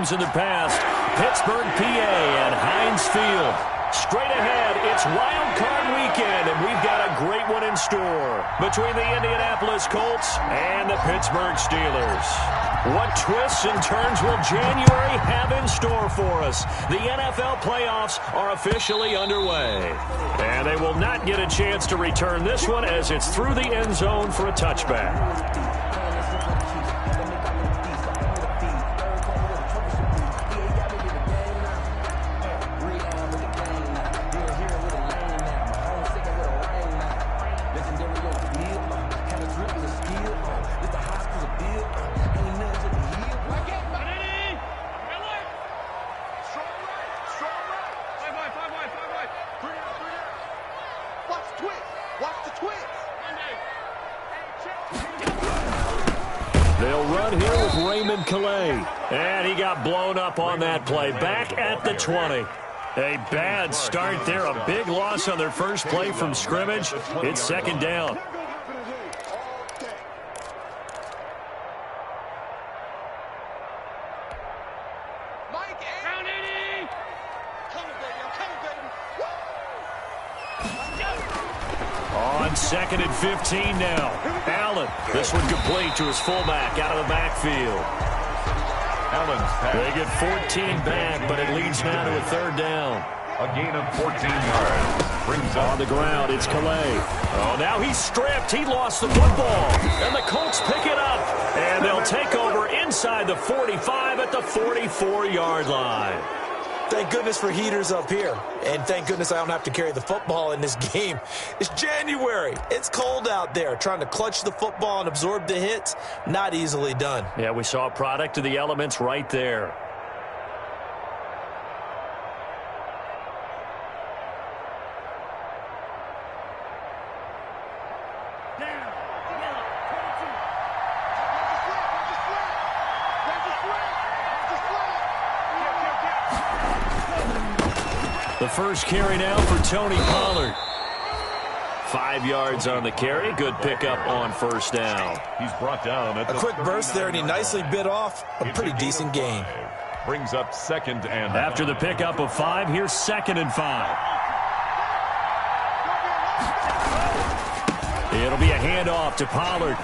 games in the past. Pittsburgh, PA at Heinz Field. Straight ahead, it's Wild Card Weekend, and we've got a great one in store between the Indianapolis Colts and the Pittsburgh Steelers. What twists and turns will January have in store for us? The NFL playoffs are officially underway, and they will not get a chance to return this one as it's through the end zone for a touchback. And he got blown up on that play. Back at the 20. A bad start there. A big loss on their first play from scrimmage. It's second down. On second and 15 now. Allen. This one complete to his fullback out of the backfield. They get 14 back, but it leads now to a third down. A gain of 14 yards. Brings on the ground, it's Calais. Oh, now he's stripped. He lost the football. And the Colts pick it up. And they'll take over inside the 45 at the 44-yard line. Thank goodness for heaters up here. And thank goodness I don't have to carry the football in this game. It's January. It's cold out there. Trying to clutch the football and absorb the hits, not easily done. Yeah, we saw a product of the elements right there. The first carry now for Tony Pollard. 5 yards on the carry. Good pickup on first down. He's brought down at a quick burst there, and he nicely bit off a pretty decent gain. Brings up second and after the pickup of 5, here's second and 5. It'll be a handoff to Pollard.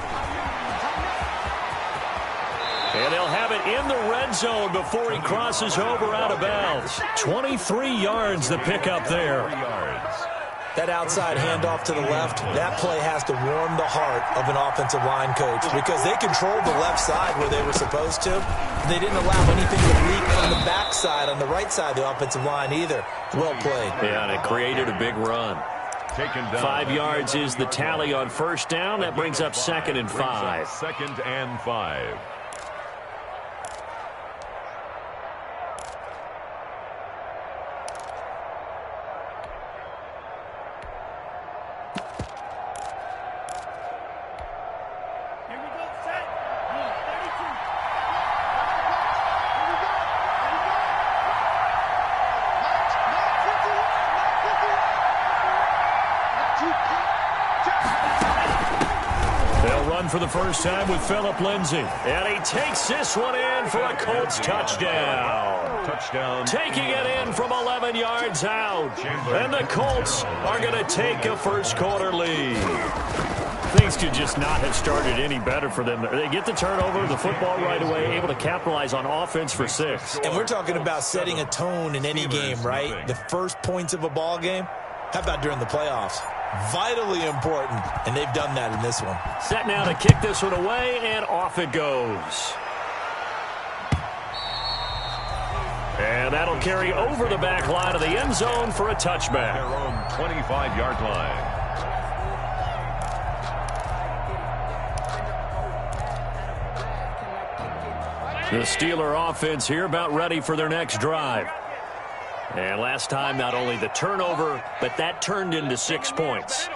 And they'll have it in the red zone before he crosses over out of bounds. 23 yards the pickup there. That outside handoff to the left, that play has to warm the heart of an offensive line coach because they controlled the left side where they were supposed to. They didn't allow anything to leak on the backside, on the right side of the offensive line either. Well played. Yeah, and it created a big run. 5 yards is the tally on first down. That brings up second and 5. Second and 5. For the first time with Phillip Lindsay. And he takes this one in for a Colts touchdown. Taking it in from 11 yards out. And the Colts are going to take a first quarter lead. Things could just not have started any better for them. They get the turnover, the football right away, able to capitalize on offense for 6. And we're talking about setting a tone in any game, right? The first points of a ball game. How about during the playoffs? Vitally important, and they've done that in this one. Set now to kick this one away, and off it goes. And that'll carry over the back line of the end zone for a touchback. Their own 25-yard line. The Steeler offense here about ready for their next drive. And last time, not only the turnover, but that turned into 6 points.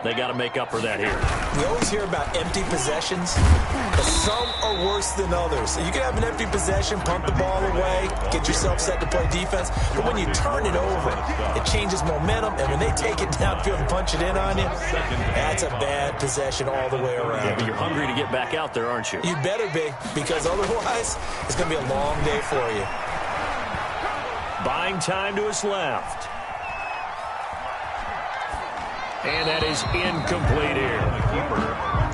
They got to make up for that here. We always hear about empty possessions, but some are worse than others. So you can have an empty possession, pump the ball away, get yourself set to play defense, but when you turn it over, it changes momentum, and when they take it downfield and punch it in on you, that's a bad possession all the way around. Yeah, but you're hungry to get back out there, aren't you? You better be, because otherwise, it's going to be a long day for you. Buying time to his left. And that is incomplete here.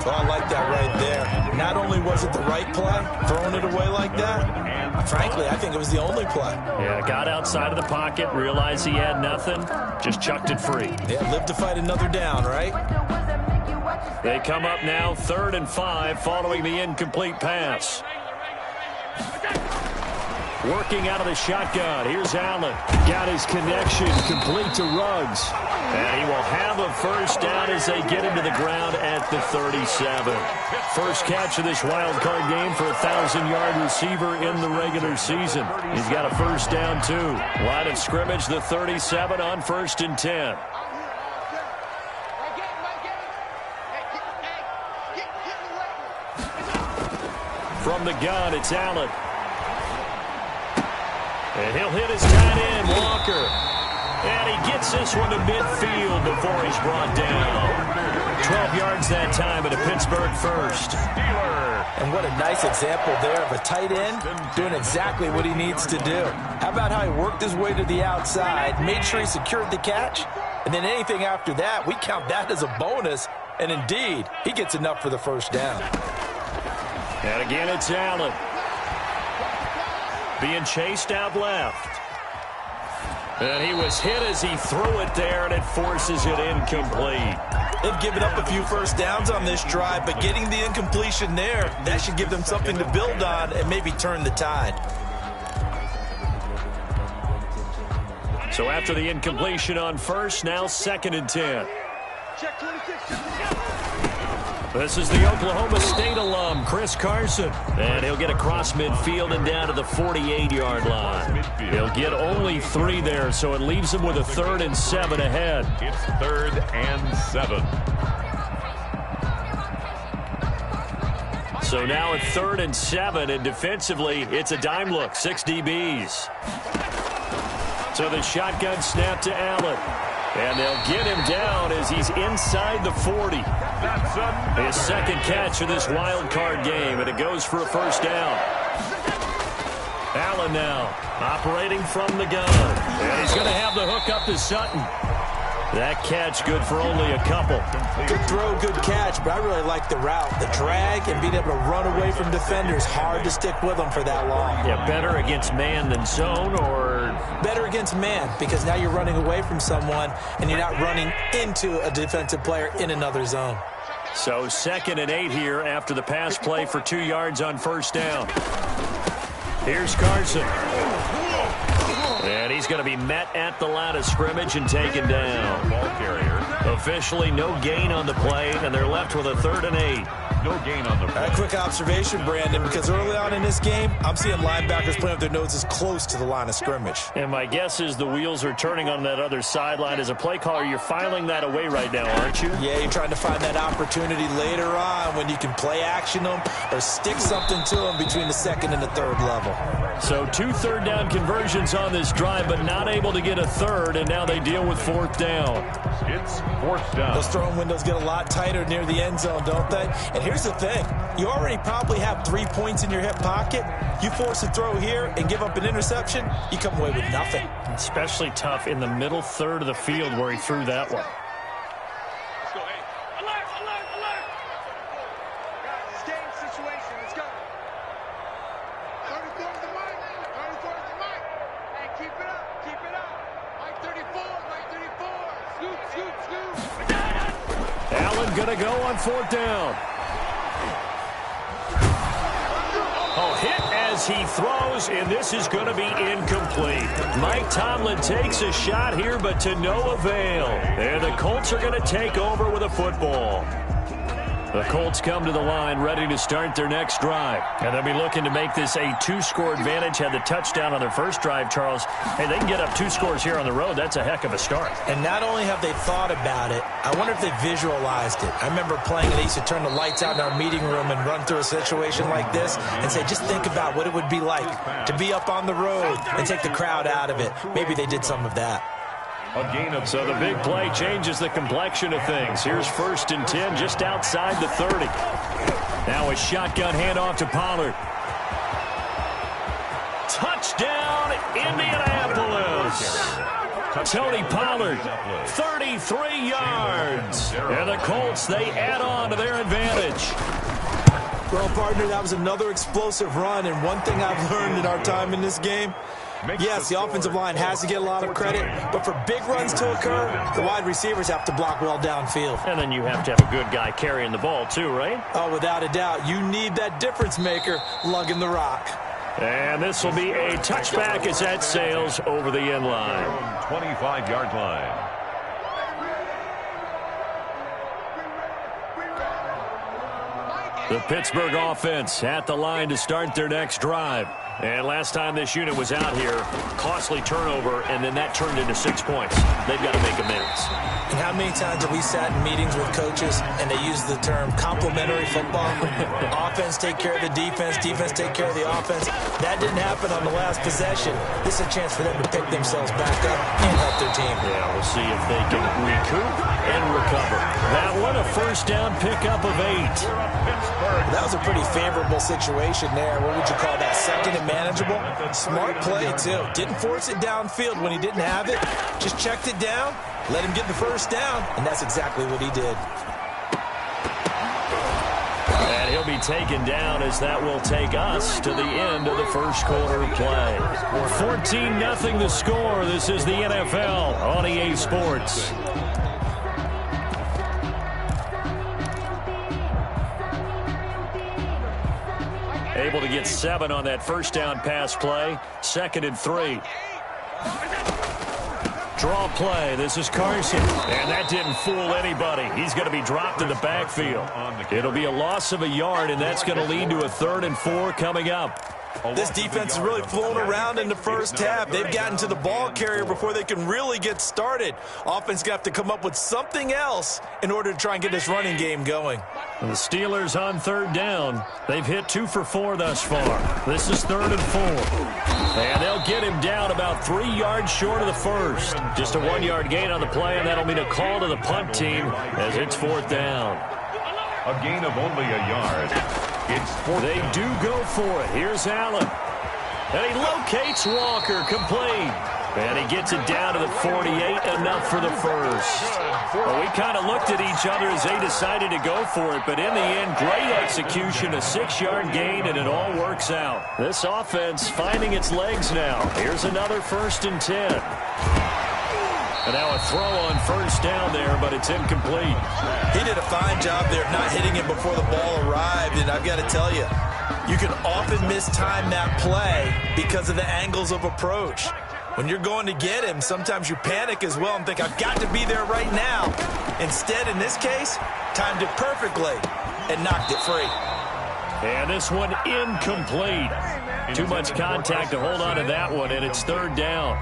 Oh, I like that right there. Not only was it the right play, throwing it away like that, frankly, I think it was the only play. Yeah, got outside of the pocket, realized he had nothing, just chucked it free. Yeah, live to fight another down, right? They come up now 3rd and 5 following the incomplete pass. Working out of the shotgun. Here's Allen. Got his connection complete to Ruggs. And he will have a first down as they get him to the ground at the 37. First catch of this wild card game for a 1,000-yard receiver in the regular season. He's got a first down, too. Line of scrimmage, the 37 on 1st and 10. From the gun, it's Allen. And he'll hit his tight end, Walker. And he gets this one to midfield before he's brought down. 12 yards that time at a Pittsburgh first. And what a nice example there of a tight end doing exactly what he needs to do. How about how he worked his way to the outside, made sure he secured the catch, and then anything after that, we count that as a bonus. And indeed, he gets enough for the first down. And again, it's Allen. Being chased out left. And he was hit as he threw it there, and it forces it incomplete. They've given up a few first downs on this drive, but getting the incompletion there, that should give them something to build on and maybe turn the tide. So after the incompletion on first, now 2nd and 10. Check 26. This is the Oklahoma State alum, Chris Carson. And he'll get across midfield and down to the 48-yard line. He'll get only 3 there, so it leaves him with a 3rd and 7 ahead. It's 3rd and 7. So now at 3rd and 7, and defensively, it's a dime look, 6 DBs. So the shotgun snap to Allen. And they'll get him down as he's inside the 40. His 2nd catch of this wild card game, and it goes for a first down. Allen now operating from the gun. And he's going to have the hook up to Sutton. That catch good for only a couple. Good throw, good catch, but I really like the route. The drag and being able to run away from defenders. Hard to stick with them for that long. Yeah, better against man than zone, or? Better against man, because now you're running away from someone and you're not running into a defensive player in another zone. So 2nd and 8 here after the pass play for 2 yards on first down. Here's Carson. And he's going to be met at the line of scrimmage and taken down. Ball carrier. Officially no gain on the play, and they're left with a 3rd and 8. No gain on the play. A quick observation, Brandon, because early on in this game, I'm seeing linebackers playing with their noses close to the line of scrimmage. And my guess is the wheels are turning on that other sideline. As a play caller, you're filing that away right now, aren't you? Yeah, you're trying to find that opportunity later on when you can play action them or stick something to them between the 2nd and the 3rd level. So 2 third down conversions on this drive, but not able to get a 3rd, and now they deal with 4th down. It's 4th down. Those throwing windows get a lot tighter near the end zone, don't they? And here's the thing. You already probably have 3 points in your hip pocket. You force a throw here and give up an interception, you come away with nothing. Especially tough in the middle 3rd of the field where he threw that one. Let's go. Hey, alert, alert, alert. Guys, it's game situation. Let's go. 34 is the mic. 34 is the mic. Hey, keep it up. Keep it up. Mike 34. Mike 34. Scoop, scoop, scoop. Allen going to go on 4th down. Oh, hit as he throws, and this is going to be incomplete. Mike Tomlin takes a shot here, but to no avail. And the Colts are going to take over with a football. The Colts come to the line ready to start their next drive. And they'll be looking to make this a 2-score advantage. Had the touchdown on their first drive, Charles. Hey, they can get up 2 scores here on the road. That's a heck of a start. And not only have they thought about it, I wonder if they visualized it. I remember playing, and they used to turn the lights out in our meeting room and run through a situation like this and say, just think about what it would be like to be up on the road and take the crowd out of it. Maybe they did some of that. So the big play changes the complexion of things. Here's 1st and 10 just outside the 30. Now a shotgun handoff to Pollard. Touchdown, Indianapolis. Tony Pollard, 33 yards. And the Colts, they add on to their advantage. Well, partner, that was another explosive run, and one thing I've learned in our time in this game, yes, the offensive line has to get a lot of credit, but for big runs to occur, the wide receivers have to block well downfield. And then you have to have a good guy carrying the ball too, right? Oh, without a doubt. You need that difference maker lugging the rock. And this will be a touchback as that sails over the end line. 25-yard line. The Pittsburgh offense at the line to start their next drive. And last time this unit was out here, costly turnover, and then that turned into 6 points. They've got to make amends. And how many times have we sat in meetings with coaches and they use the term complementary football? Offense take care of the defense, defense take care of the offense. That didn't happen on the last possession. This is a chance for them to pick themselves back up and help their team. Yeah, we'll see if they can recoup and recover. That one, a 1st down pickup of 8. That was a pretty favorable situation there. What would you call that? Second and manageable? Smart play, too. Didn't force it downfield when he didn't have it. Just checked it down, let him get the 1st down, and that's exactly what he did. And he'll be taken down as that will take us to the end of the first quarter of play. 14-0 the score. This is the NFL on EA Sports. Able to get 7 on that 1st down pass play. 2nd and 3. Draw play. This is Carson. And that didn't fool anybody. He's going to be dropped in the backfield. It'll be a loss of a yard, and that's going to lead to a 3rd and 4 coming up. This defense has really flown around in the first half. They've gotten to the ball carrier before they can really get started. Offense got to come up with something else in order to try and get this running game going. And the Steelers on 3rd down. They've hit 2 for 4 thus far. This is 3rd and 4. And they'll get him down about 3 yards short of the 1st. Just a 1-yard gain on the play, and that'll mean a call to the punt team as it's 4th down. A gain of only a yard. It's 4th They down. do go for it. Here's Allen. And he locates Walker, complete. And he gets it down to the 48, enough for the 1st. Well, we kind of looked at each other as they decided to go for it, but in the end, great execution, a 6-yard gain, and it all works out. This offense finding its legs now. Here's another 1st and 10. And now a throw on 1st down there, but it's incomplete. He did a fine job there of not hitting it before the ball arrived, and I've got to tell you, you can often mistime that play because of the angles of approach. When you're going to get him, sometimes you panic as well and think, I've got to be there right now. Instead, in this case, timed it perfectly and knocked it free. And this one incomplete. Too much contact to hold on to that one, and it's 3rd down.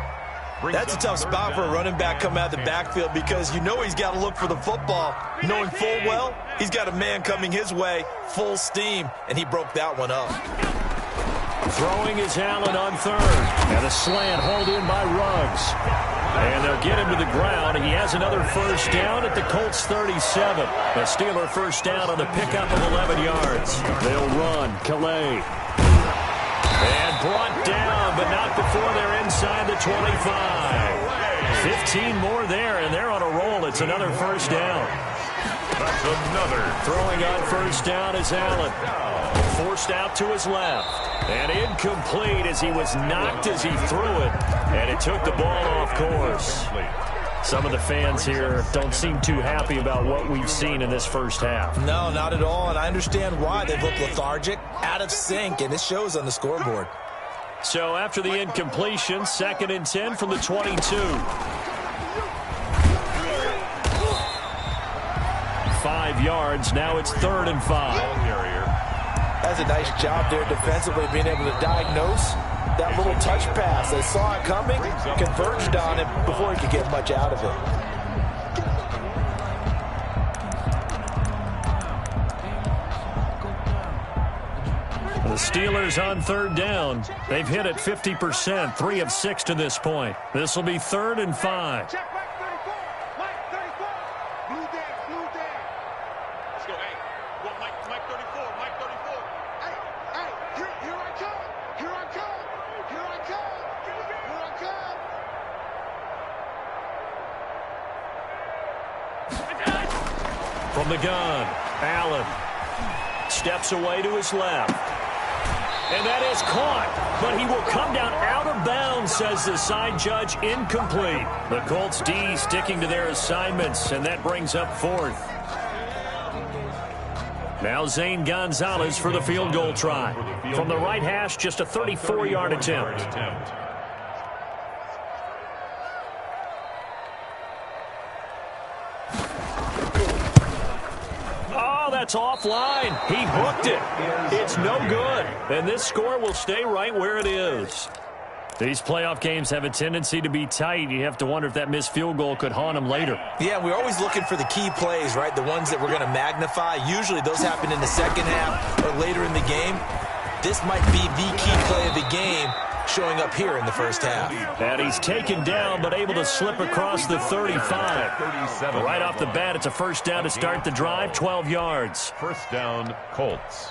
That's a tough spot for a running back coming out of the backfield because you know he's got to look for the football, knowing full well he's got a man coming his way, full steam, and he broke that one up. Throwing is Allen on 3rd. And a slant hauled in by Ruggs. And they'll get him to the ground. He has another 1st down at the Colts 37. A Steeler 1st down on the pickup of 11 yards. They'll run. Calais. And brought down, but not before they're inside the 25. 15 more there, and they're on a roll. It's another 1st down. That's another. Throwing on 1st down is Allen. Forced out to his left. And incomplete as he was knocked as he threw it. And it took the ball off course. Some of the fans here don't seem too happy about what we've seen in this first half. No, not at all, and I understand why. They've looked lethargic, out of sync, and it shows on the scoreboard. So after the incompletion, 2nd and 10 from the 22. 5 5 yards. Now it's 3rd and 5. That's a nice job there defensively, being able to diagnose that little touch pass. They saw it coming, converged on it before he could get much out of it. The Steelers on 3rd down. They've hit it 50%, 3 of 6 to this point. This will be 3rd and 5. Check Mike 34. Mike 34. Blue down, blue down. Let's go, hey. Go Mike 34, Mike 34. Hey, here I come. Here I come. Here I come. Here I come. From the gun, Allen steps away to his left. And that is caught, but he will come down out of bounds, says the side judge, incomplete. The Colts D sticking to their assignments, and that brings up 4th. Now Zane Gonzalez for the field goal try. From the right hash, just a 34-yard attempt. That's offline. He hooked it. It's no good. And this score will stay right where it is. These playoff games have a tendency to be tight. You have to wonder if that missed field goal could haunt him later. Yeah, we're always looking for the key plays, right? The ones that we're going to magnify. Usually those happen in the second half or later in the game. This might be the key play of the game showing up here in the first half. And he's taken down but able to slip across the 35. Right off the bat, it's a first down to start the drive, 12 yards. First down, Colts.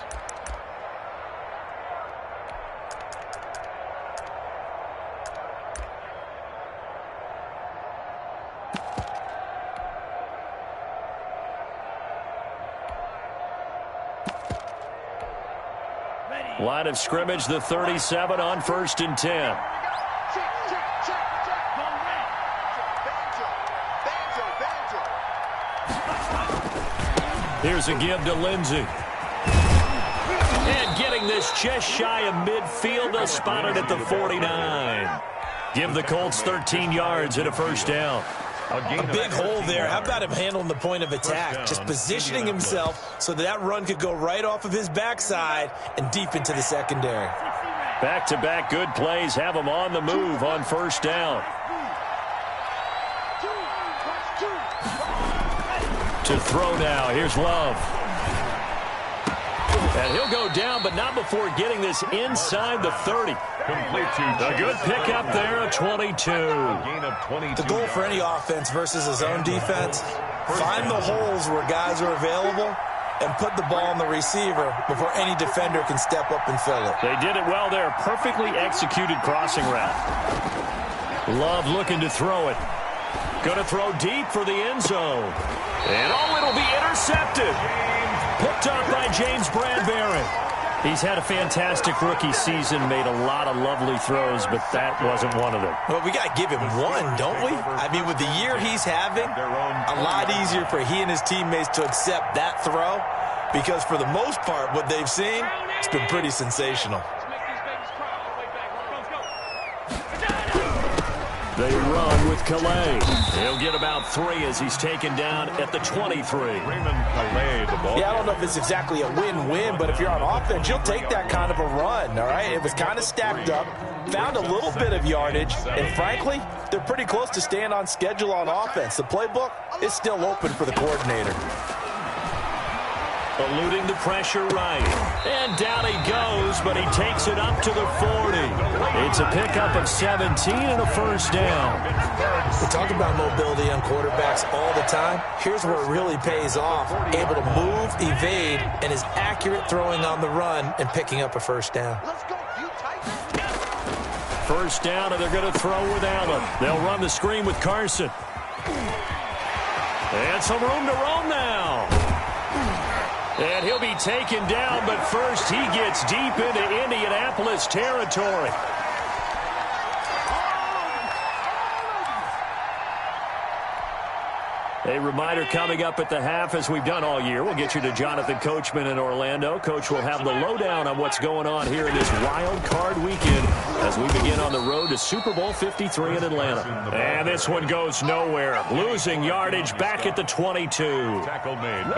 Line of scrimmage, the 37 on 1st and 10. Here's a give to Lindsey. And getting this just shy of midfield, they'll spot it at the 49. Give the Colts 13 yards and a first down. A big hole there. How about him handling the point of attack? Just positioning himself so that run could go right off of his backside and deep into the secondary. Back-to-back good plays have him on the move on first down. To throw now. Here's Love. And he'll go down, but not before getting this inside the 30. A good pickup there, a 22. The goal for any offense versus his own defense, find the holes where guys are available and put the ball on the receiver before any defender can step up and fill it. They did it well there. Perfectly executed crossing route. Love looking to throw it. Going to throw deep for the end zone. And it'll be intercepted. Picked up by James Bradbury. He's had a fantastic rookie season, made a lot of lovely throws, but that wasn't one of them. Well, we got to give him one, don't we? I mean, with the year he's having, a lot easier for he and his teammates to accept that throw because for the most part, what they've seen, it's been pretty sensational. They run with Calais. He'll get about 3 as he's taken down at the 23. Calais, the ball. Yeah, I don't know if it's exactly a win-win, but if you're on offense, you'll take that kind of a run, all right? It was kind of stacked up, found a little bit of yardage, and frankly, they're pretty close to staying on schedule on offense. The playbook is still open for the coordinator. Eluding the pressure right. And down he goes, but he takes it up to the 40. It's a pickup of 17 and a first down. We talk about mobility on quarterbacks all the time. Here's where it really pays off. Able to move, evade, and is accurate throwing on the run and picking up a first down. First down, and they're going to throw with Allen. They'll run the screen with Carson. And some room to roam now. And he'll be taken down, but first he gets deep into Indianapolis territory. A reminder coming up at the half, as we've done all year. We'll get you to Jonathan Coachman in Orlando. Coach will have the lowdown on what's going on here in this wild card weekend as we begin on the road to Super Bowl 53 in Atlanta. And this one goes nowhere. Losing yardage back at the 22.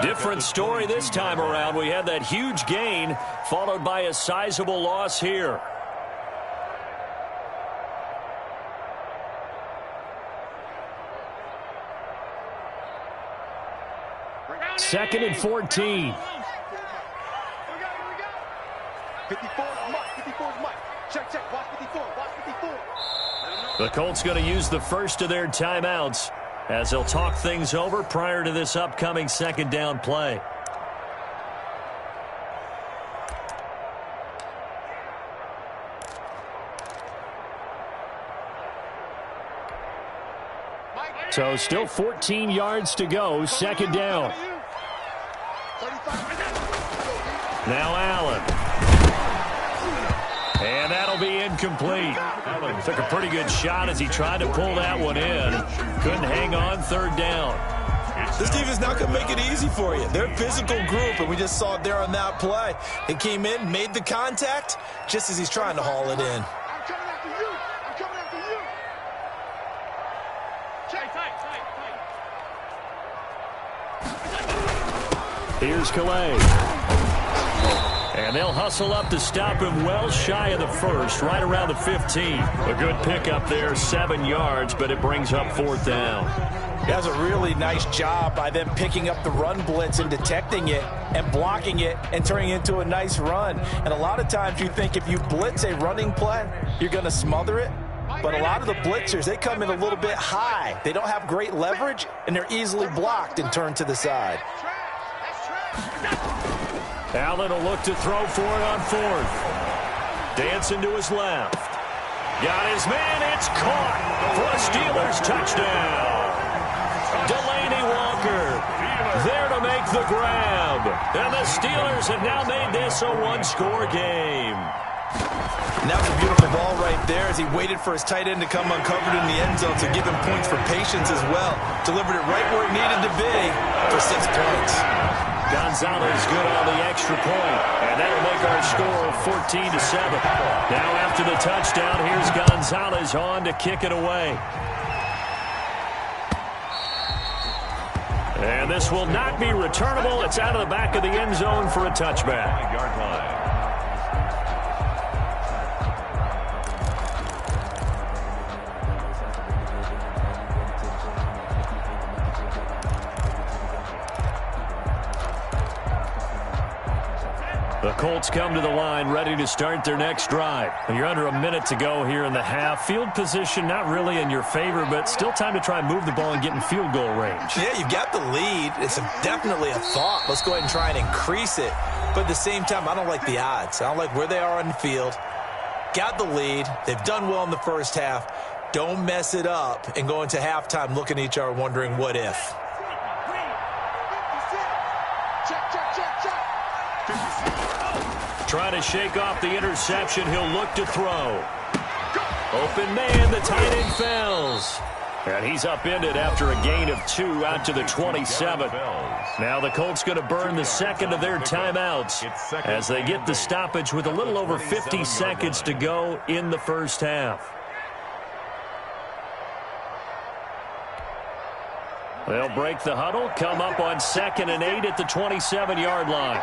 Different story this time around. We had that huge gain followed by a sizable loss here. Second and 14. 54 is Mike. Check. Watch 54. Watch 54. The Colts going to use the first of their timeouts as they'll talk things over prior to this upcoming second down play. So still 14 yards to go, second down. Now Allen. And that'll be incomplete. Allen took a pretty good shot as he tried to pull that one in. Couldn't hang on, third down. This defense not going to make it easy for you. They're a physical group, and we just saw it there on that play. They came in, made the contact, just as he's trying to haul it in. I'm coming after you. I'm coming after you. Here's Calais. And they'll hustle up to stop him well shy of the first, right around the 15. A good pickup there, 7 yards, but it brings up fourth down. That's a really nice job by them picking up the run blitz and detecting it and blocking it and turning it into a nice run. And a lot of times you think if you blitz a running play, you're going to smother it. But a lot of the blitzers, they come in a little bit high. They don't have great leverage, and they're easily blocked and turned to the side. Allen will look to throw for it on fourth. Dancing to his left. Got his man. It's caught for a Steelers touchdown. Delaney Walker there to make the grab. And the Steelers have now made this a one-score game. And that was a beautiful ball right there as he waited for his tight end to come uncovered in the end zone to give him points for patience as well. Delivered it right where it needed to be for 6 points. Gonzalez good on the extra point, and that'll make our score 14-7. Now after the touchdown, here's Gonzalez on to kick it away. And this will not be returnable. It's out of the back of the end zone for a touchback. Yard line. The Colts come to the line ready to start their next drive. You're under a minute to go here in the half. Field position not really in your favor, but still time to try and move the ball and get in field goal range. Yeah, you've got the lead. It's definitely a thought. Let's go ahead and try and increase it. But at the same time, I don't like the odds. I don't like where they are on the field. Got the lead. They've done well in the first half. Don't mess it up and go into halftime looking at each other wondering what if. Trying to shake off the interception. He'll look to throw. Open man, the tight end fells. And he's upended after a gain of 2 out to the 27. Now the Colts going to burn the second of their timeouts as they get the stoppage with a little over 50 seconds to go in the first half. They'll break the huddle, come up on 2nd and 8 at the 27-yard line.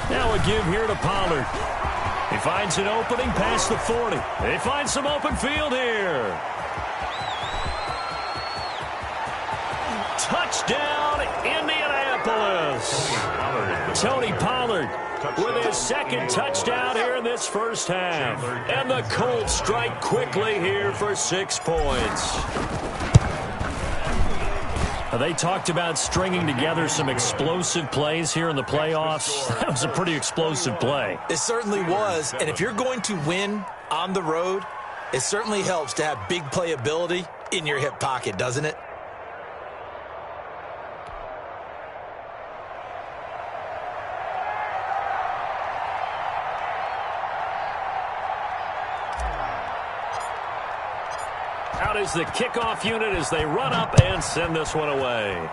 Now a give here to Pollard. He finds an opening past the 40. They find some open field here. Touchdown, Indianapolis. Tony Pollard with his second touchdown here in this first half. And the Colts strike quickly here for 6 points. They talked about stringing together some explosive plays here in the playoffs. That was a pretty explosive play. It certainly was. And if you're going to win on the road, it certainly helps to have big playability in your hip pocket, doesn't it? Out is the kickoff unit as they run up and send this one away.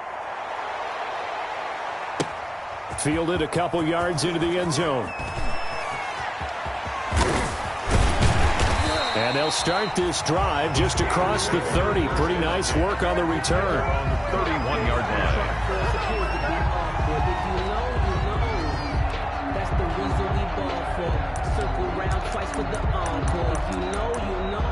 Fielded a couple yards into the end zone. And they'll start this drive just across the 30. Pretty nice work on the return. On the 31-yard line. That's the reason we ball for. Circle round twice for the encore. If you know, you know.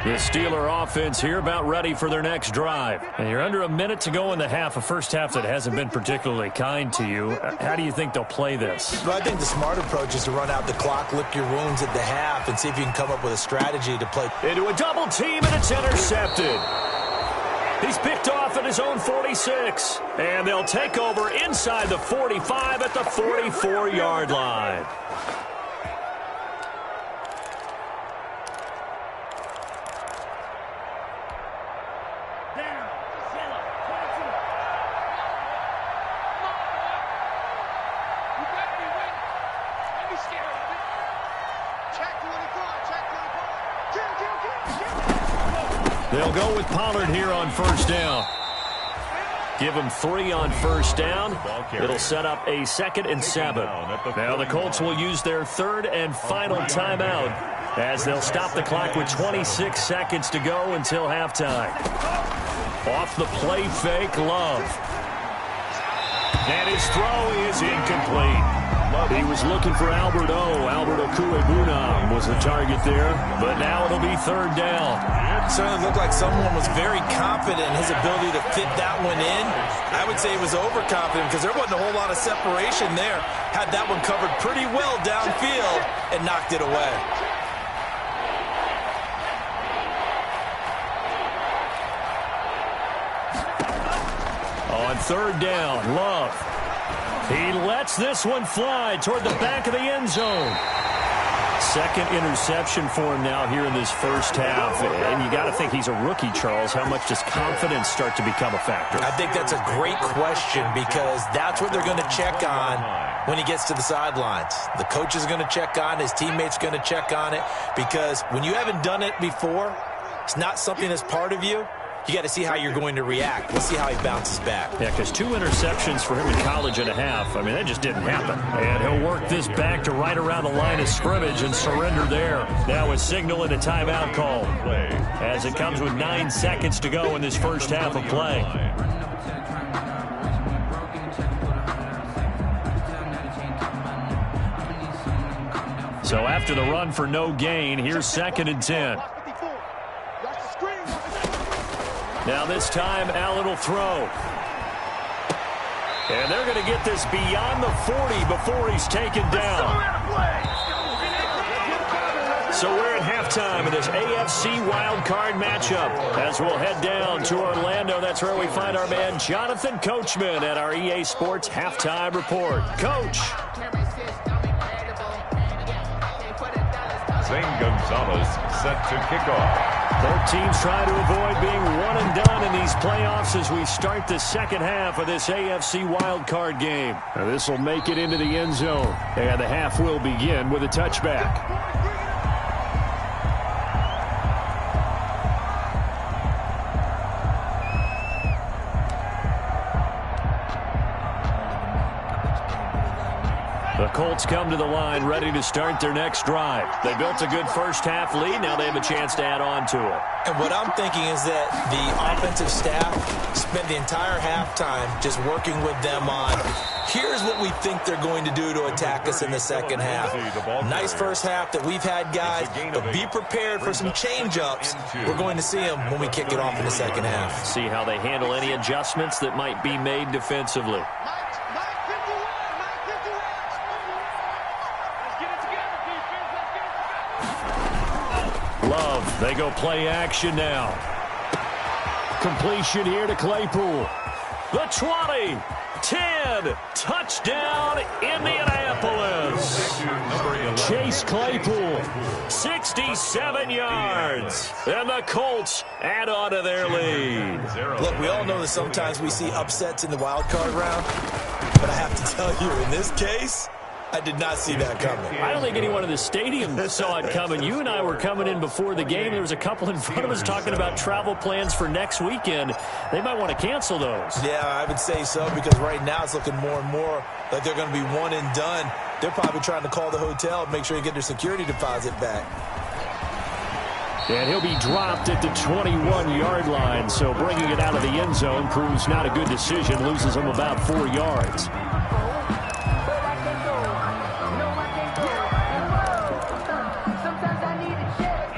The Steeler offense here about ready for their next drive. And you're under a minute to go in the half, a first half that hasn't been particularly kind to you. How do you think they'll play this? Well, I think the smart approach is to run out the clock, lick your wounds at the half, and see if you can come up with a strategy to play. Into a double team, and it's intercepted. He's picked off at his own 46. And they'll take over inside the 45 at the 44-yard line. They'll go with Pollard here on first down. Give him 3 on first down. It'll set up a 2nd and 7. Now the Colts will use their 3rd and final timeout as they'll stop the clock with 26 seconds to go until halftime. Off the play fake, Love. And his throw is incomplete. He was looking for Albert Okuebuna was the target there, but now it'll be 3rd down. It certainly looked like someone was very confident in his ability to fit that one in. I would say he was overconfident because there wasn't a whole lot of separation there. Had that one covered pretty well downfield and knocked it away. On 3rd down, Love. He lets this one fly toward the back of the end zone. 2nd interception for him now here in this first half. And you got to think he's a rookie, Charles. How much does confidence start to become a factor? I think that's a great question because that's what they're going to check on when he gets to the sidelines. The coach is going to check on it. His teammates going to check on it because when you haven't done it before, it's not something that's part of you. You got to see how you're going to react. We'll see how he bounces back. Yeah, because 2 interceptions for him in college and a half. I mean, that just didn't happen. And he'll work this back to right around the line of scrimmage and surrender there. Now a signal and a timeout call as it comes with 9 seconds to go in this first half of play. So after the run for no gain, here's 2nd and 10. Now this time, Allen will throw. And they're going to get this beyond the 40 before he's taken down. So we're at halftime in this AFC wildcard matchup. As we'll head down to Orlando, that's where we find our man Jonathan Coachman at our EA Sports Halftime Report. Coach. Zane Gonzalez set to kick off. Both teams try to avoid being one and done in these playoffs as we start the second half of this AFC wildcard game. Now this will make it into the end zone, and the half will begin with a touchback. The Colts come to the line ready to start their next drive. They built a good first half lead. Now they have a chance to add on to it. And what I'm thinking is that the offensive staff spent the entire halftime just working with them on, here's what we think they're going to do to attack us in the second half. Nice first half that we've had, guys, but be prepared for some change-ups. We're going to see them when we kick it off in the second half. See how they handle any adjustments that might be made defensively. Love, they go play action now. Completion here to Claypool. The 20, 10, touchdown Indianapolis. Chase Claypool, 67 yards. And the Colts add on to their lead. Look, we all know that sometimes we see upsets in the wild card round, but I have to tell you, in this case, I did not see that coming. I don't think anyone in the stadium saw it coming. You and I were coming in before the game. There was a couple in front of us talking about travel plans for next weekend. They might want to cancel those. Yeah, I would say so, because right now it's looking more and more like they're going to be one and done. They're probably trying to call the hotel and make sure they get their security deposit back. And he'll be dropped at the 21-yard line, so bringing it out of the end zone proves not a good decision, loses him about 4 yards.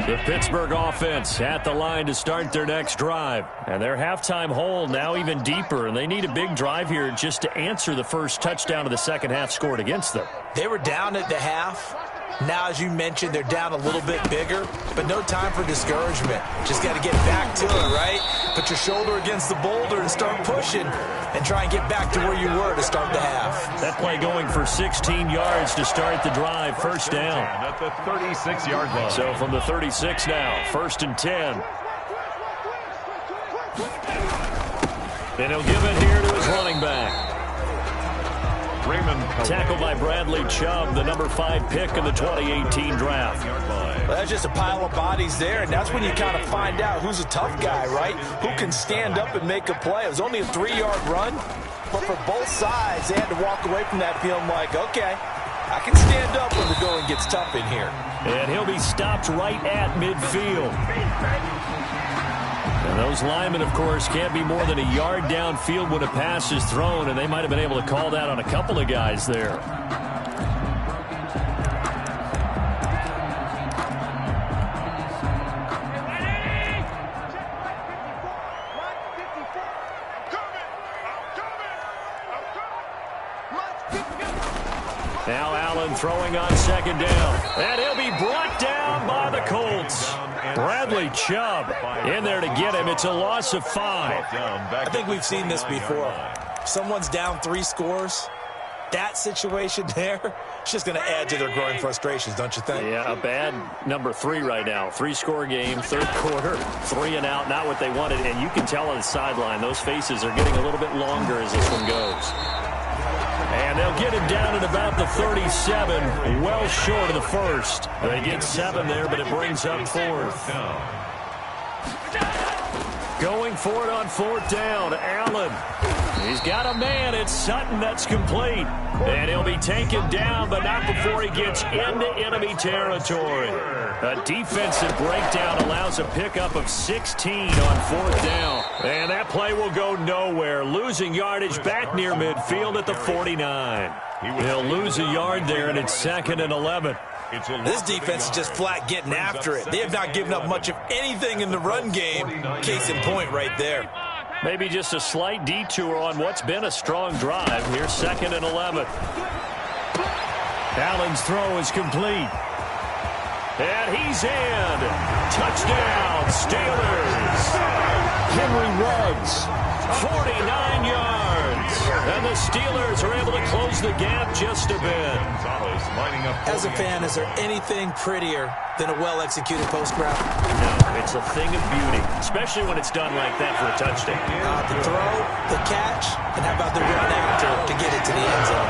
The Pittsburgh offense at the line to start their next drive. And their halftime hole now even deeper, and they need a big drive here just to answer the first touchdown of the second half scored against them. They were down at the half. Now, as you mentioned, they're down a little bit bigger, but no time for discouragement. Just got to get back to it, right? Put your shoulder against the boulder and start pushing and try and get back to where you were to start the half. That play going for 16 yards to start the drive, first down. At the 36-yard line. So from the 36 now, 1st and 10. And he'll give it here to his running back. Tackled by Bradley Chubb, the number 5 pick in the 2018 draft. Well, that's just a pile of bodies there, and that's when you kind of find out who's a tough guy, right? Who can stand up and make a play. It was only a 3-yard run, but for both sides, they had to walk away from that feeling like, okay, I can stand up when the going gets tough in here. And he'll be stopped right at midfield. And those linemen, of course, can't be more than a yard downfield when a pass is thrown, and they might have been able to call that on a couple of guys there. Now Allen throwing on second down. And he'll be brought down by the Colts. Bradley Chubb in there to get him. It's a loss of 5. I think we've seen this before. Someone's down 3 scores. That situation there, it's just going to add to their growing frustrations, don't you think? Yeah, a bad number 3 right now. 3-score game, third quarter, 3 and out, not what they wanted. And you can tell on the sideline, those faces are getting a little bit longer as this one goes. And they'll get him down at about the 37, well short of the first. They get 7 there, but it brings up 4th. Going for it on 4th down, Allen. He's got a man. It's Sutton that's complete. And he'll be taken down, but not before he gets into enemy territory. A defensive breakdown allows a pickup of 16 on 4th down. And that play will go nowhere. Losing yardage back near midfield at the 49. He'll lose a yard there, and it's 2nd and 11. This defense is just flat getting after it. They have not given up much of anything in the run game. Case in point right there. Maybe just a slight detour on what's been a strong drive. Here's 2nd and 11. Allen's throw is complete. And he's in. Touchdown, Steelers. Henry Ruggs, 49 yards. And the Steelers are able to close the gap just a bit. As a fan, is there anything prettier than a well-executed post route? No, it's a thing of beauty, especially when it's done like that for a touchdown. The throw, the catch, and how about the run after to get it to the end zone?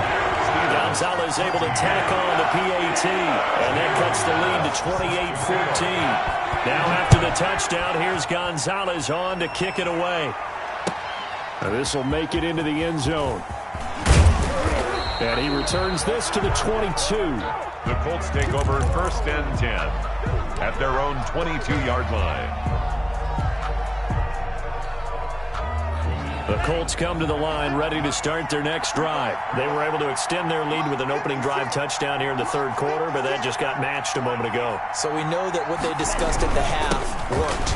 Gonzalez able to tack on the PAT, and that cuts the lead to 28-14. Now after the touchdown, here's Gonzalez on to kick it away. This will make it into the end zone. And he returns this to the 22. The Colts take over 1st and 10 at their own 22-yard line. The Colts come to the line ready to start their next drive. They were able to extend their lead with an opening drive touchdown here in the 3rd quarter, but that just got matched a moment ago. So we know that what they discussed at the half worked.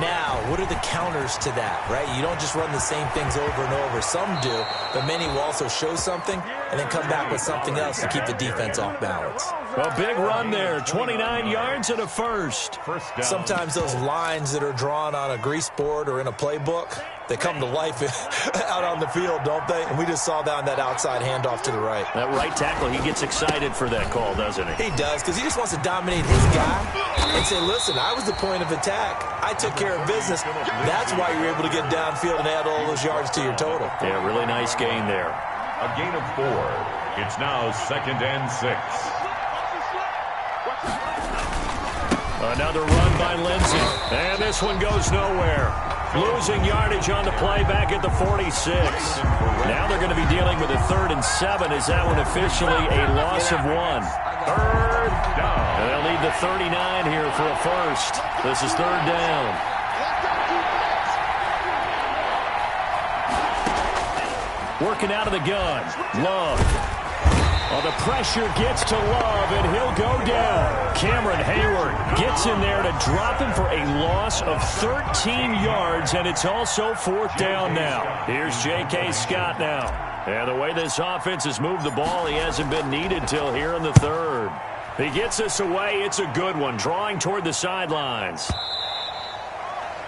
Now, what are the counters to that, right? You don't just run the same things over and over. Some do, but many will also show something and then come back with something else to keep the defense off balance. A big run there, 29 yards and a first. Sometimes those lines that are drawn on a grease board or in a playbook, they come to life out on the field, don't they? And we just saw that on that outside handoff to the right. That right tackle, he gets excited for that call, doesn't he? He does, because he just wants to dominate his guy and say, listen, I was the point of attack. I took care of business. That's why you're able to get downfield and add all those yards to your total. Yeah, really nice gain there. A gain of 4. It's now 2nd and 6. Another run by Lindsey. And this one goes nowhere. Losing yardage on the play back at the 46. Now they're going to be dealing with a 3rd and 7. Is that one officially a loss of 1? 3rd down. And they'll need the 39 here for a first. This is 3rd down. Working out of the gun. Love. Well, the pressure gets to Love, and he'll go down. Cameron Hayward gets in there to drop him for a loss of 13 yards, and it's also 4th down now. Here's J.K. Scott now. And the way this offense has moved the ball, he hasn't been needed till here in the 3rd. He gets us away. It's a good one, drawing toward the sidelines.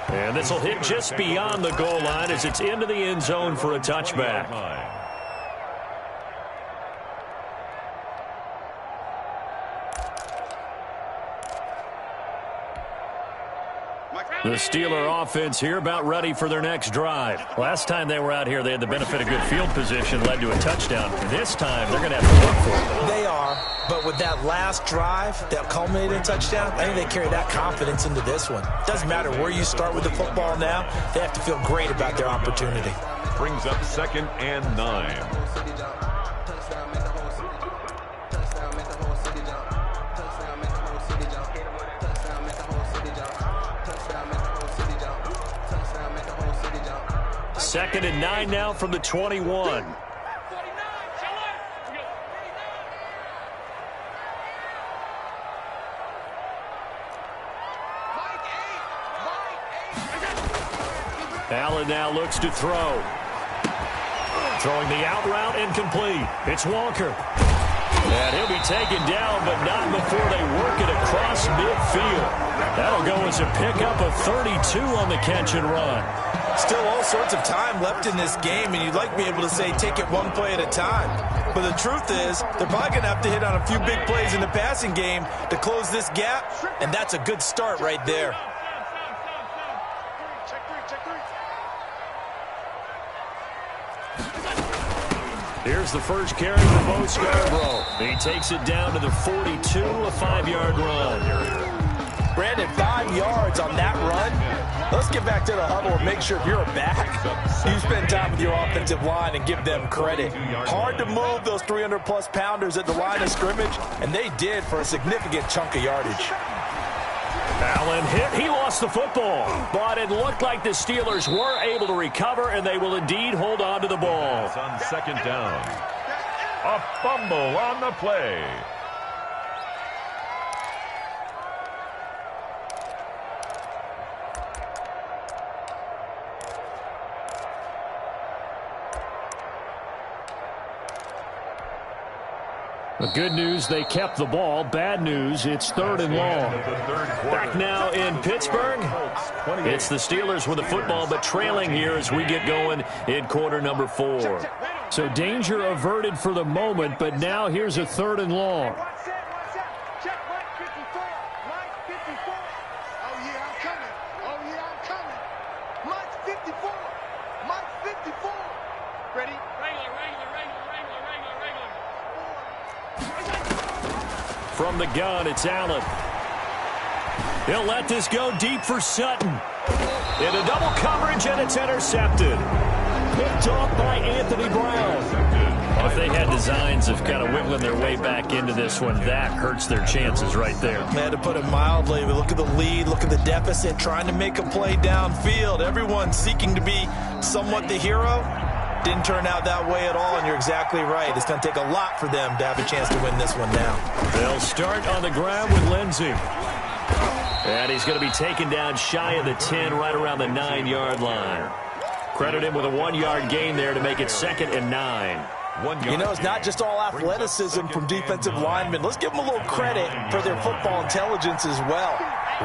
And this will hit just beyond the goal line as it's into the end zone for a touchback. The Steeler offense here about ready for their next drive. Last time they were out here, they had the benefit of good field position, led to a touchdown. This time, they're going to have to work for it. They are, but with that last drive that culminated in a touchdown, I think they carry that confidence into this one. Doesn't matter where you start with the football now, they have to feel great about their opportunity. Brings up 2nd and 9. Second and 9 now from the 21. Allen now looks to throw. Throwing the out route incomplete. It's Walker. And he'll be taken down, but not before they work it across midfield. That'll go as a pickup of 32 on the catch and run. Still all sorts of time left in this game, and you'd like to be able to say take it one play at a time. But the truth is, they're probably going to have to hit on a few big plays in the passing game to close this gap, and that's a good start right there. Here's the first carry for Bo Scarborough. He takes it down to the 42, a 5-yard run. Brandon, 5 yards on that run. Let's get back to the huddle and make sure if you're a back, you spend time with your offensive line and give them credit. Hard to move those 300-plus pounders at the line of scrimmage, and they did for a significant chunk of yardage. Allen hit. He lost the football, but it looked like the Steelers were able to recover, and they will indeed hold on to the ball. It's on 2nd down. A fumble on the play. The good news, they kept the ball. Bad news, it's 3rd and long. Back now in Pittsburgh. It's the Steelers with the football, but trailing here as we get going in quarter number 4. So danger averted for the moment, but now here's a 3rd and long. From the gun, it's Allen. He'll let this go deep for Sutton. In a double coverage, and it's intercepted. Picked off by Anthony Brown. If they had designs of kind of wiggling their way back into this one, that hurts their chances right there. They had to put it mildly. We look at the lead, look at the deficit, trying to make a play downfield. Everyone seeking to be somewhat the hero. Didn't turn out that way at all, and you're exactly right. It's going to take a lot for them to have a chance to win this one now. They'll start on the ground with Lindsey. And he's going to be taken down shy of the 10, right around the 9-yard line. Credit him with a 1-yard gain there to make it 2nd and 9. You know, it's not just all athleticism from defensive linemen. Let's give them a little credit for their football intelligence as well.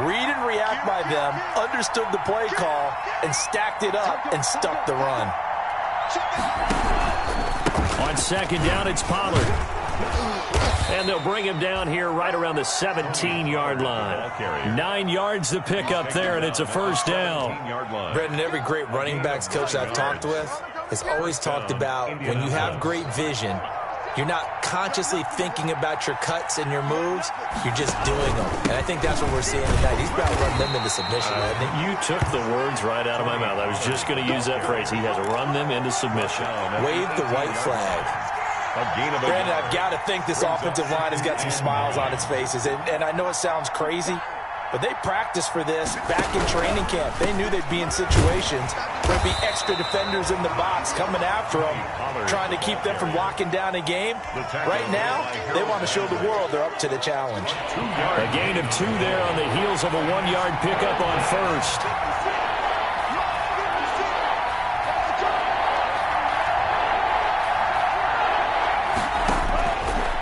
Read and react by them, understood the play call, and stacked it up and stuck the run. On 2nd down, it's Pollard. And they'll bring him down here right around the 17-yard line. 9 yards to pick up there, and it's a 1st down. Brendan, every great running backs coach I've talked with has always talked about when you have great vision, You're not consciously thinking about your cuts and your moves. You're just doing them. And I think that's what we're seeing tonight. He's about to run them into submission, hasn't he? You took the words right out of my mouth. I was just going to use that phrase. He has run them into submission. Wave the white flag. Brandon, I've got to think this offensive line has got some smiles on its faces. And I know it sounds crazy, but they practiced for this back in training camp. They knew they'd be in situations where there'd be extra defenders in the box coming after them, trying to keep them from locking down a game. Right now, they want to show the world they're up to the challenge. A gain of 2 there on the heels of a 1-yard pickup on first.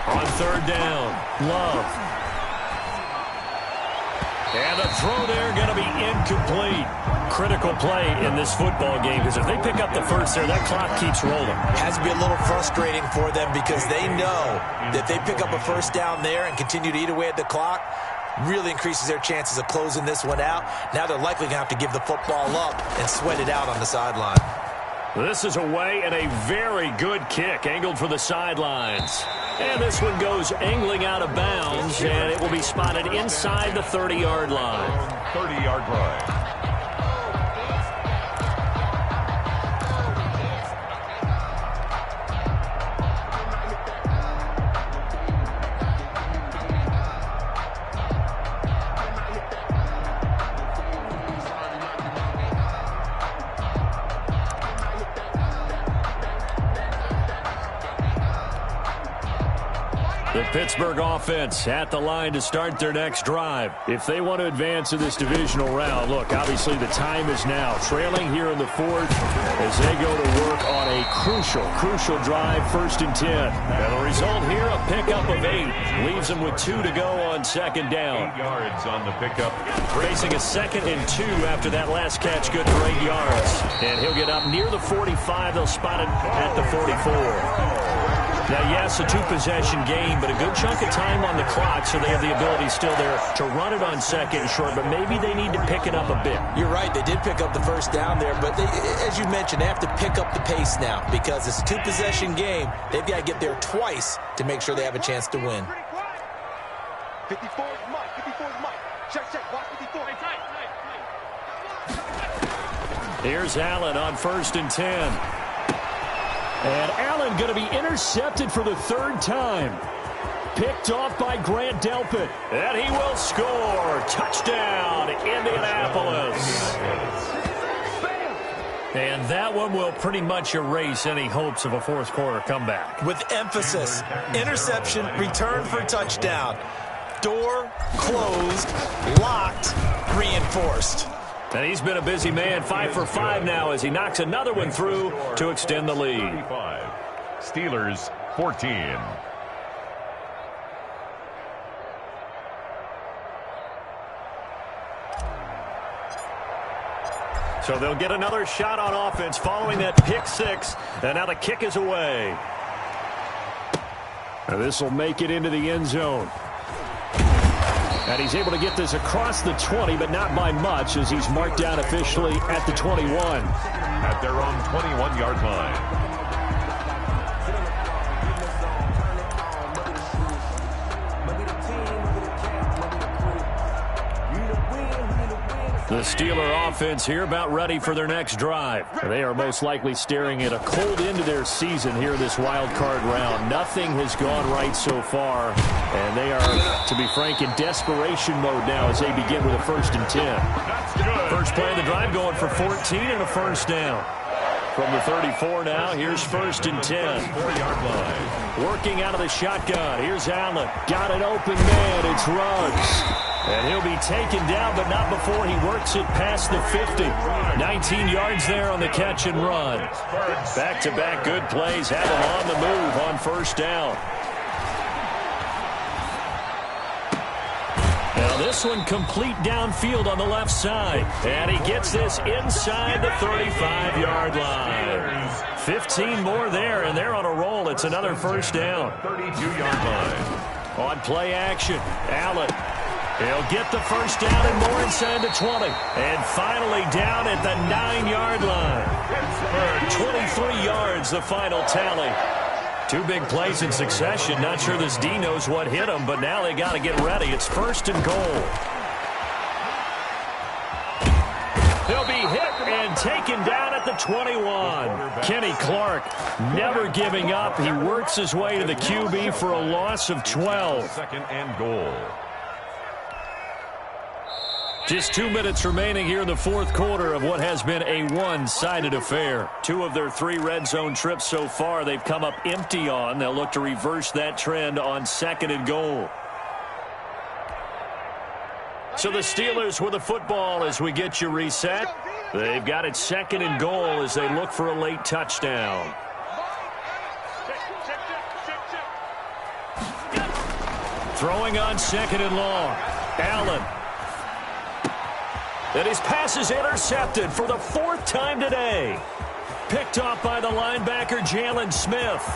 On third down, Love. And the throw there going to be incomplete. Critical play in this football game, because if they pick up the first there, that clock keeps rolling. Has to be a little frustrating for them because they know that they pick up a first down there and continue to eat away at the clock, really increases their chances of closing this one out. Now they're likely going to have to give the football up and sweat it out on the sideline. This is away and a very good kick, angled for the sidelines. And this one goes angling out of bounds, and it will be spotted inside the 30-yard line. 30-yard line. The Pittsburgh offense at the line to start their next drive. If they want to advance in this divisional round, look, obviously the time is now. Trailing here in the fourth as they go to work on a crucial drive, 1st and 10. And the result here, a pickup of 8. Leaves them with 2 to go on second down. 8 yards on the pickup. Facing a 2nd and 2 after that last catch, good for 8 yards. And he'll get up near the 45. They'll spot it at the 44. Now, yes, a 2-possession game, but a good chunk of time on the clock, so they have the ability still there to run it on 2nd and short, but maybe they need to pick it up a bit. You're right. They did pick up the first down there, but they, as you mentioned, they have to pick up the pace now because it's a 2-possession game. They've got to get there twice to make sure they have a chance to win. 54 is Mike. 54 is Mike. Check. Watch 54. Here's Allen on 1st and 10. And Allen going to be intercepted for the 3rd time. Picked off by Grant Delpit. And he will score. Touchdown, Indianapolis. And that one will pretty much erase any hopes of a fourth quarter comeback. With emphasis, interception, return for touchdown. Door closed, locked, reinforced. And he's been a busy man, 5 for 5 now as he knocks another one through to extend the lead. 35. Steelers 14. So they'll get another shot on offense following that pick 6. And now the kick is away. And this will make it into the end zone. And he's able to get this across the 20, but not by much as he's marked down officially at the 21. At their own 21-yard line. The Steeler offense here about ready for their next drive. They are most likely staring at a cold end to their season here in this wild card round. Nothing has gone right so far, and they are, to be frank, in desperation mode now as they begin with a 1st and 10. First play of the drive going for 14 and a first down. From the 34 now, here's 1st and 10. 4-yard line. Working out of the shotgun. Here's Allen. Got an open man. It's Ruggs. And he'll be taken down, but not before he works it past the 50. 19 yards there on the catch and run. Back-to-back good plays. Have him on the move on 1st down. Now this one complete downfield on the left side. And he gets this inside the 35-yard line. 15 more there, and they're on a roll. It's another 1st down. 32-yard line. On play action, Allen. He'll get the first down and more inside the 20. And finally down at the 9-yard line. 23 yards, the final tally. Two big plays in succession. Not sure this D knows what hit him, but now they got to get ready. It's 1st and goal. He'll be hit and taken down at the 21. Kenny Clark never giving up. He works his way to the QB for a loss of 12. 2nd and goal. Just 2 minutes remaining here in the 4th quarter of what has been a one-sided affair. 2 of their 3 red zone trips so far they've come up empty on. They'll look to reverse that trend on 2nd and goal. So the Steelers with the football as we get you reset. They've got it 2nd and goal as they look for a late touchdown. Throwing on 2nd and long. Allen. And his pass is intercepted for the 4th time today. Picked off by the linebacker, Jalen Smith.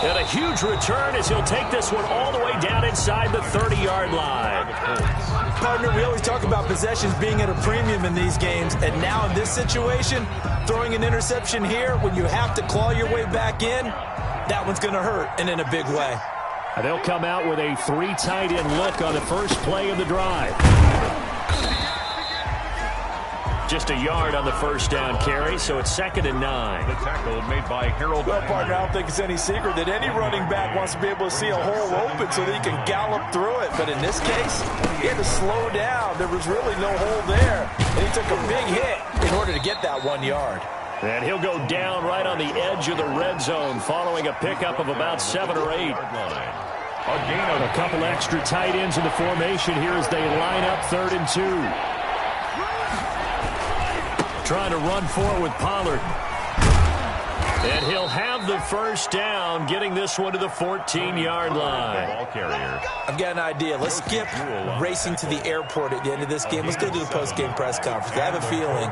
And a huge return as he'll take this one all the way down inside the 30-yard line. Partner, we always talk about possessions being at a premium in these games, and now in this situation, throwing an interception here when you have to claw your way back in, that one's going to hurt, and in a big way. And they'll come out with a 3 tight end look on the first play of the drive. Just a yard on the first down carry, so it's 2nd and 9. The tackle made by Harold. Well, partner, I don't think it's any secret that any running back wants to be able to see a hole open so that he can gallop through it. But in this case, he had to slow down. There was really no hole there. And he took a big hit in order to get that 1 yard. And he'll go down right on the edge of the red zone following a pickup of about 7 or 8. A couple extra tight ends in the formation here as they line up 3rd and 2. Trying to run for it with Pollard. And he'll have the first down, getting this one to the 14-yard line. Ball carrier. I've got an idea. Let's skip racing to the airport at the end of this game. Let's go to the post-game press conference. I have a feeling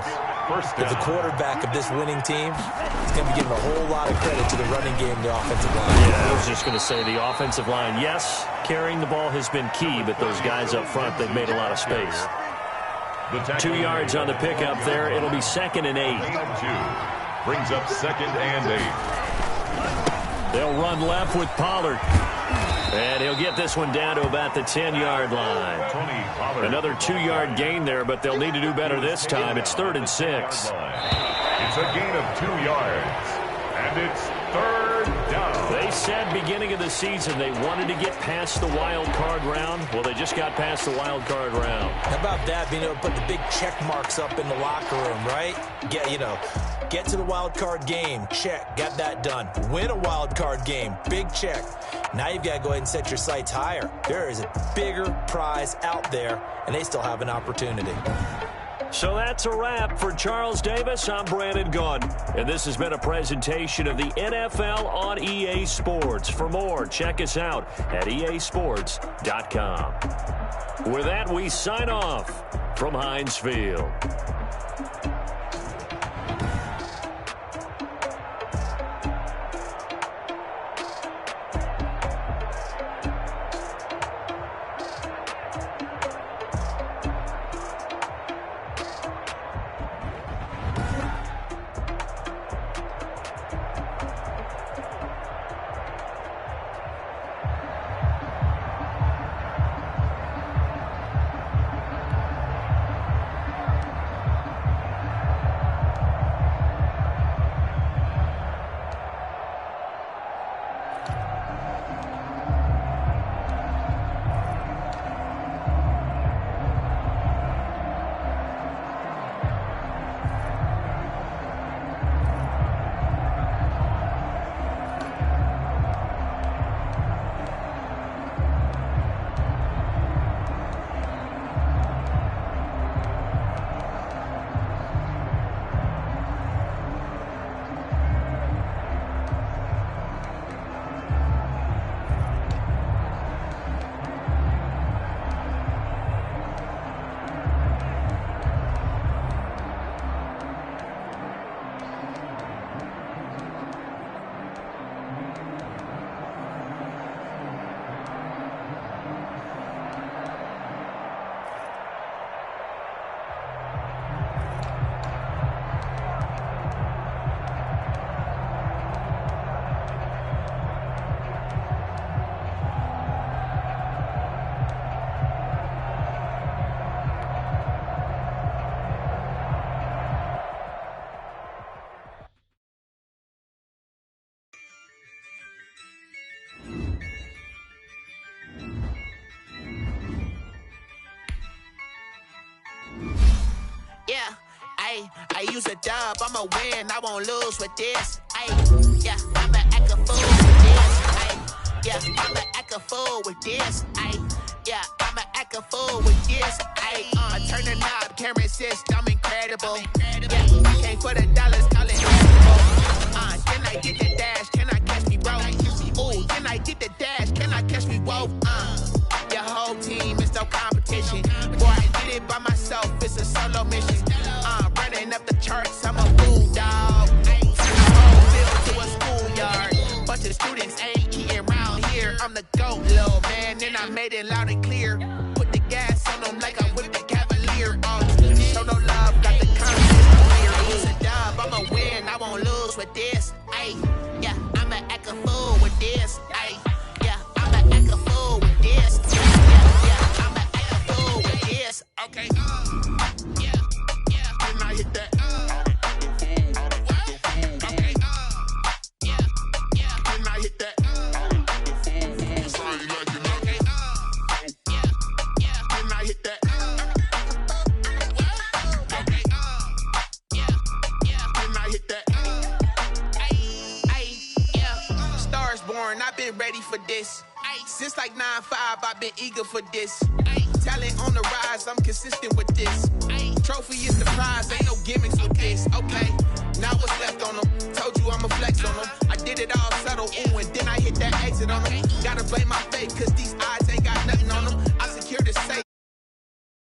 that the quarterback of this winning team is going to be giving a whole lot of credit to the running game, the offensive line. Yeah, I was just going to say the offensive line, yes, carrying the ball has been key, but those guys up front, they've made a lot of space. 2 yards on the pickup there. It'll be 2nd and 8. Brings up 2nd and 8. They'll run left with Pollard. And he'll get this one down to about the 10-yard line. Another 2-yard gain there, but they'll need to do better this time. It's 3rd and 6. It's a gain of 2 yards. And it's 3rd down. They said beginning of the season they wanted to get past the wild card round. Well, they just got past the wild card round. How about that, being able to put the big check marks up in the locker room, right? Get to the wild card game. Check. Got that done. Win a wild card game. Big check. Now you've got to go ahead and set your sights higher. There is a bigger prize out there, and they still have an opportunity. So that's a wrap for Charles Davis. I'm Brandon Gunn, and this has been a presentation of the NFL on EA Sports. For more, check us out at easports.com. With that, we sign off from Heinz Field. Ayy, I use a dub, I'ma win, I won't lose with this. Ayy, yeah, I'ma act a fool with this. Ayy, yeah, I'ma act a fool with this. Ayy, yeah, I'ma act a fool with this. Ayy, turn the knob, camera assist, I'm incredible. Yeah, came for the dollars, call it incredible. Can I get the dash? Can I catch me, bro? Ooh, can I get the dash? Can I catch me, whoa? Your whole team is no competition. Boy, I did it by myself, it's a solo mission. Running up the charts, I'm a fool, dog. Turn the whole field to a schoolyard. Bunch of students ain't eating round here. I'm the GOAT, little man, and I made it loud and clear. Put the gas on them like I whipped the Cavalier. Show no love, got the confidence clear. Use a dub, I'ma win, I won't lose with this. Ayy, yeah, I'ma act a fool with this. Ayy, yeah, I'ma act a fool with this. Yeah, I'ma act a fool with this. Okay, yeah, can I hit that? Okay, yeah, can I hit that? Sorry, like you know. Okay, yeah, can I hit that? Okay, yeah, can I hit that? Yeah, stars born, I've been ready for this. Since like 9-5, I've been eager for this. Talent on the rise, I'm consistent with this. Trophy is the prize, ain't no gimmicks with this. Okay, now what's left on them? Told you I'ma flex on them. I did it all subtle, ooh, and then I hit that exit on them. Gotta blame my fate, cause these odds ain't got nothing on them.